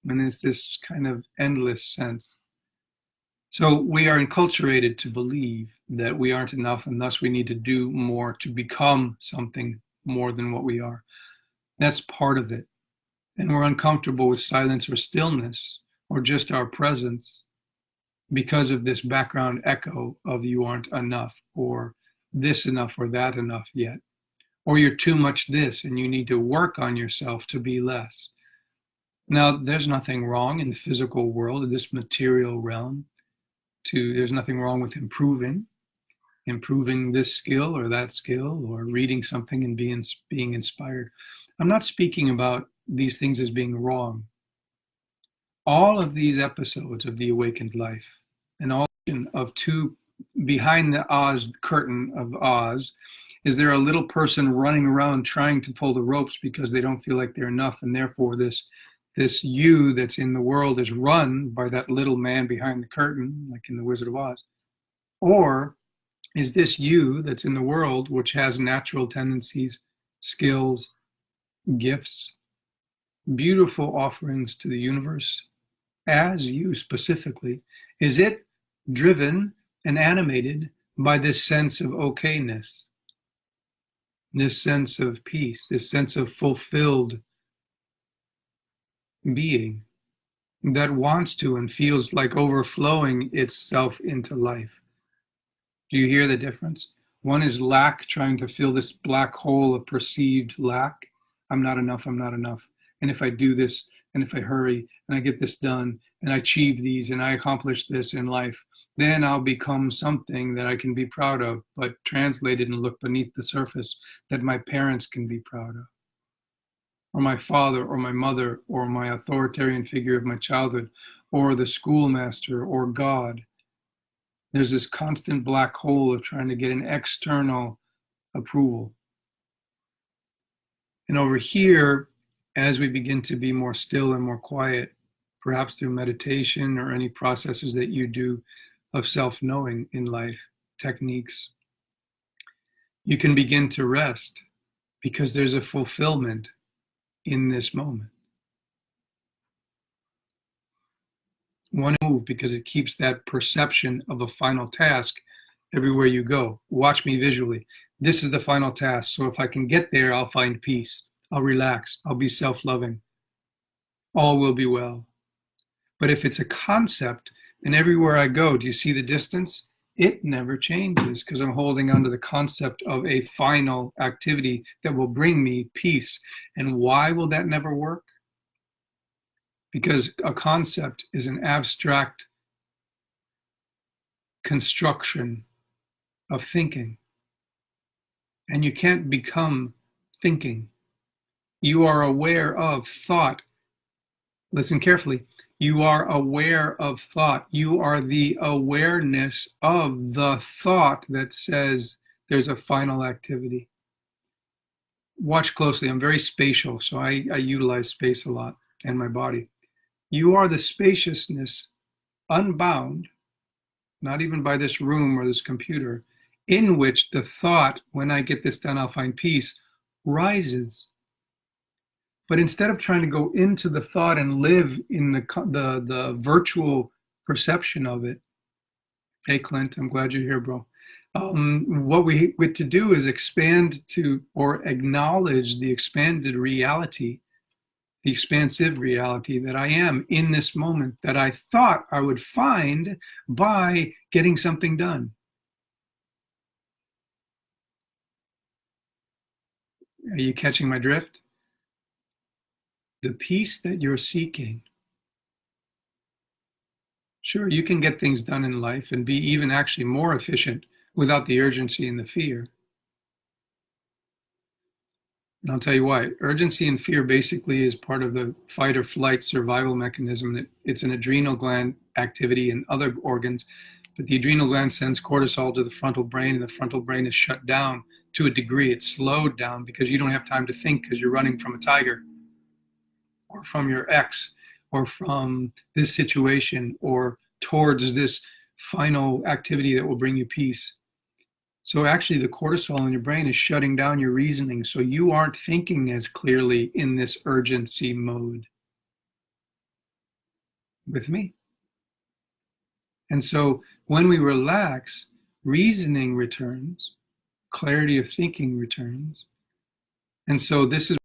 And it's this kind of endless sense. So we are enculturated to believe that we aren't enough and thus we need to do more to become something more than what we are. That's part of it. And we're uncomfortable with silence or stillness or just our presence because of this background echo of you aren't enough or this enough or that enough yet. Or you're too much this and you need to work on yourself to be less. Now, there's nothing wrong in the physical world, in this material realm. There's nothing wrong with improving this skill or that skill, or reading something and being inspired. I'm not speaking about these things as being wrong. All of these episodes of the awakened life, and all of two behind the Oz curtain of Oz, is there a little person running around trying to pull the ropes because they don't feel like they're enough, and therefore this you that's in the world is run by that little man behind the curtain, like in The Wizard of Oz? Or is this you that's in the world, which has natural tendencies, skills, gifts, beautiful offerings to the universe, as you specifically, is it driven and animated by this sense of okayness, this sense of peace, this sense of fulfilled being that wants to and feels like overflowing itself into life? Do you hear the difference? One is lack, trying to fill this black hole of perceived lack. I'm not enough, I'm not enough. And if I do this, and if I hurry, and I get this done, and I achieve these, and I accomplish this in life, then I'll become something that I can be proud of, but translated and look beneath the surface, that my parents can be proud of, or my father, or my mother, or my authoritarian figure of my childhood, or the schoolmaster, or God. There's this constant black hole of trying to get an external approval. And over here, as we begin to be more still and more quiet, perhaps through meditation or any processes that you do of self-knowing in life, techniques, you can begin to rest because there's a fulfillment in this moment. One move because it keeps that perception of a final task everywhere you go. Watch me visually. This is the final task. So if I can get there, I'll find peace. I'll relax. I'll be self-loving. All will be well. But if it's a concept, and everywhere I go, do you see the distance? It never changes because I'm holding on to the concept of a final activity that will bring me peace. And why will that never work? Because a concept is an abstract construction of thinking. And you can't become thinking. You are aware of thought. Listen carefully. You are aware of thought. You are the awareness of the thought that says there's a final activity. Watch closely. I'm very spatial, so I utilize space a lot and my body. You are the spaciousness, unbound, not even by this room or this computer, in which the thought, when I get this done, I'll find peace, rises. But instead of trying to go into the thought and live in the virtual perception of it, hey Clint, I'm glad you're here, bro. What we get to do is expand to, or acknowledge the expanded reality, the expansive reality that I am in this moment that I thought I would find by getting something done. Are you catching my drift? The peace that you're seeking. Sure, you can get things done in life and be even actually more efficient without the urgency and the fear. And I'll tell you why. Urgency and fear basically is part of the fight or flight survival mechanism. It's an adrenal gland activity in other organs, but the adrenal gland sends cortisol to the frontal brain, and the frontal brain is shut down to a degree. It's slowed down because you don't have time to think because you're running from a tiger or from your ex or from this situation or towards this final activity that will bring you peace. So actually the cortisol in your brain is shutting down your reasoning, so you aren't thinking as clearly in this urgency mode. with me. And so when we relax, reasoning returns, clarity of thinking returns. And so this is